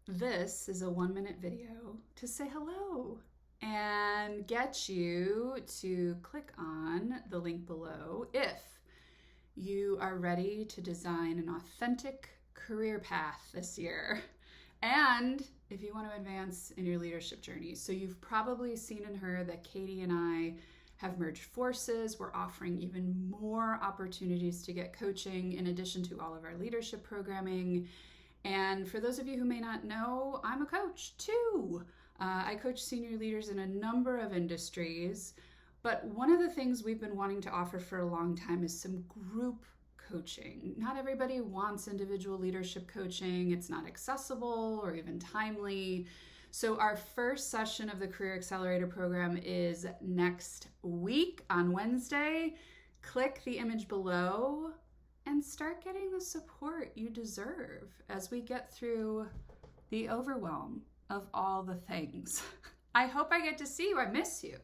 This is a 1-minute video to say hello and get you to click on the link below if you are ready to design an authentic career path this year and if you want to advance in your leadership journey. So you've probably seen and heard that Katie and I have merged forces. We're offering even more opportunities to get coaching in addition to all of our leadership programming. And for those of you who may not know, I'm a coach too. I coach senior leaders in a number of industries, but one of the things we've been wanting to offer for a long time is some group coaching. Not everybody wants individual leadership coaching. It's not accessible or even timely. So our first session of the Career Accelerator Program is next week on Wednesday. Click the image below and start getting the support you deserve as we get through the overwhelm of all the things. I hope I get to see you. I miss you.